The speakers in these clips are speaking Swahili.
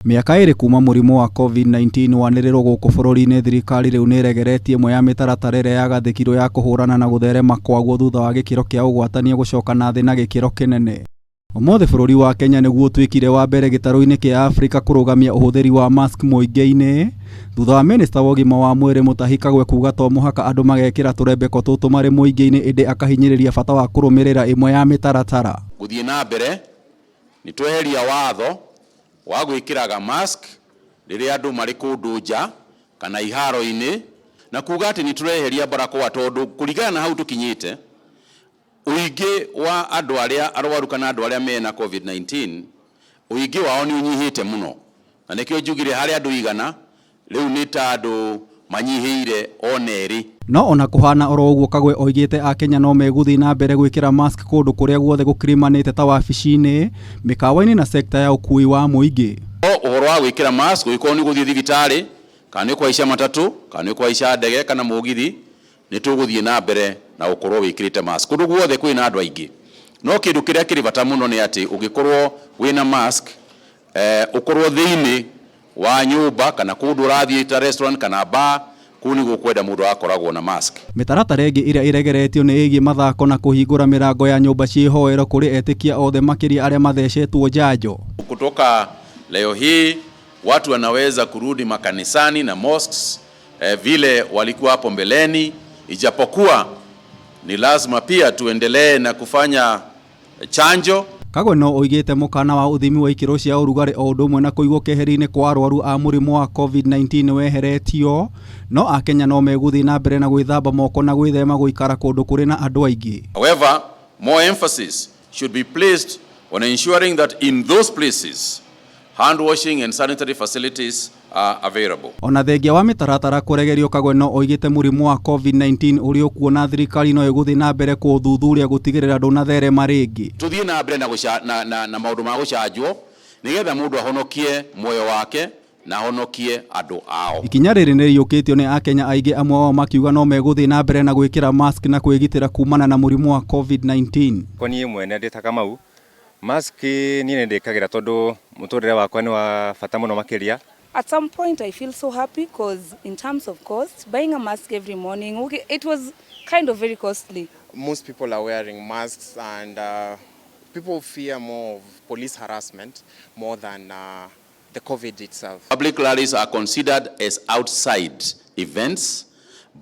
Miaka iri kuma murimu wa COVID-19 wanĩrĩrwo gũkũ bũrũri-inĩ, thirikari rĩu niiregeretie imwe ya mĩtaratara ĩrĩa yagathikitwo ya kuhurana na gũtherema kwaguo thutha wa gĩkĩro kĩa ũgwatania gũcoka na thĩ na gĩkĩro kĩnene. Ũmũthĩ bũrũri wa Kenya nĩguo ũtuĩkire wa mbere gĩtarũ-inĩ kĩa Afrika kũrũgamia ũhũthĩri wa mask mũingĩ-inĩ thutha wa minista wa ugima wa mwiri Mutahi Kagwe kuuga to muhaka andu magekĩra turembeko tũtũ marĩ mũingĩ-inĩ, ĩndĩ akahinyĩrĩria bata wa kũrũmĩrĩra imwe ya mĩtaratara. Gũthiĩ na mbere nĩ tweheria watho wa gwĩkĩraga mask rĩrĩa andũ marĩ kũndũ nja kana iharo-inĩ, na kuuga atĩ nĩ tũreheria barakoa tondũ kũringana na hau tũkinyĩte ũingĩ wa andũ arĩa arwaru kana andũ arĩa mena COVID-19 ũingĩ wao nĩ ũnyihĩte mũno, na nĩkĩo njugire harĩ andũ igana rĩu nĩ ta andũ manyihĩire onerĩ. No ona kuhana oro ũguo, Kagwe oigĩte Akenya no megũthiĩ na mbere gwĩkĩra mask kũndũ kũrĩa guothe gũkirimanĩte ta wabici-inĩ, mĩkawa-inĩ na sekta ya ũkui wa mũingĩ. Ũhoro wa gwĩkĩra mask ũgĩkorwo nĩ gũthiĩ thibitarĩ kana nĩ kwaica matatũ kana nĩ kwaica ndege kana mũgithi, nĩ tũgũthiĩ na mbere na gũkorwo wĩkĩrĩte mask kũndũ guothe kwĩna andũ aingĩ. No kĩndũ kĩrĩa kĩrĩ bata mũno nĩ atĩ ũngĩkorwo wĩna mask ũkorwo thĩinĩ wa nyũmba kana kũndũ ũrathiĩ ta restaurant kana bar, kũu nĩ gũkwenda mũndũ akoragwo na mask. Mĩtaratara ĩngĩ ĩrĩa ĩregeretio nĩ ĩgiĩ mathako na kũhingũra mĩrango ya nyũmba ciĩhoero kũrĩ etĩkia othe makĩria arĩa mathecetwo njanjo. Kutoka leo hii watu wanaweza kurudi makanisani na mosques vile walikuwa hapo mbeleni, ijapokuwa ni lazima pia tuendelee na kufanya chanjo. Kagwe no oigĩte mukaana wa uthimi wa ikĩro cia ũrugarĩ o ũndũ ũmwe na kũigwo keheri-inĩ kwa arwaru a mũrimũ wa COVID-19 weheretio, no Akenya no megũthiĩ na mbere na gwĩthamba moko na gwĩthema gũikara kũndũ kũrĩ na andũ aingĩ. However, more emphasis should be placed on ensuring that in those places hand washing and sanitary facilities are available. Ona thengia wa mĩtaratara kũregerio, Kagwe no oigĩte mũrimũ wa COVID-19 ũrĩ kuona thirikari no ĩgũthiĩ na mbere kũũthuthuria gũtigĩrĩra ndũnatherema rĩngĩ. Tuthiĩ na mbere na maũndũ ma gũcanjwo nĩgetha mũndũ ahonokie muoyo wake na ahonokie andũ ao. Ikinya rĩrĩ nĩ rĩiyũkĩtio nĩ Akenya aingĩ, amwe wao makiuga no megũthiĩ na mbere na gwĩkĩra mask na kwĩgitĩra kumana na mũrimũ wa COVID-19. Niĩ mwene ndĩ ta Kamau, mask niĩ nĩ ndĩkagĩra tondũ mũtũrĩre wakwa nĩ wa bata mũno makĩria. At some point I feel so happy because in terms of cost, buying a mask every morning, it was kind of very costly. Most people are wearing masks and people fear more of police harassment more than the COVID itself. Public rallies are considered as outside events,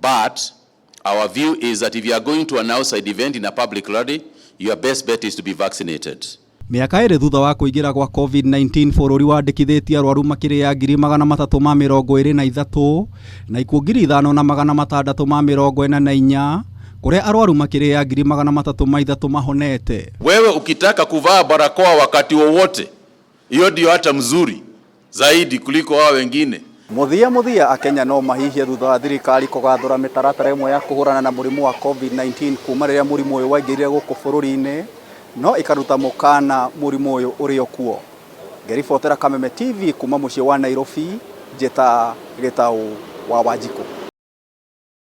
but our view is that if you are going to an outside event in a public rally, your best bet is to be vaccinated. Miaka ĩrĩ thutha wa kũingĩra kwa COVID-19, bũrũri wandĩkithĩtie arwaru makĩria ya 323 na ikuũ 5,644 kũrĩa arwaru makĩria ya 303 mahonete. Wewe ukitaka kuvaa barakoa wakati wowote, hiyo ndio hata mzuri zaidi kuliko wao wengine. Muthia Akenya no mahihie thutha wa thirikari kũgathũra mĩtaratara ĩmwe ya kũhũrana na mũrimũ wa COVID-19 kuma rĩrĩa mũrimũ ũyũ waingĩrire gũkũ bũrũri-inĩ, no ikaruta mukaana mũrimũ ũyũ ũrĩ kuo. Ngĩribotera Kameme TV kuma mũciĩ wa Nairobi, njĩta Gĩtaũ wa Wanjikũ.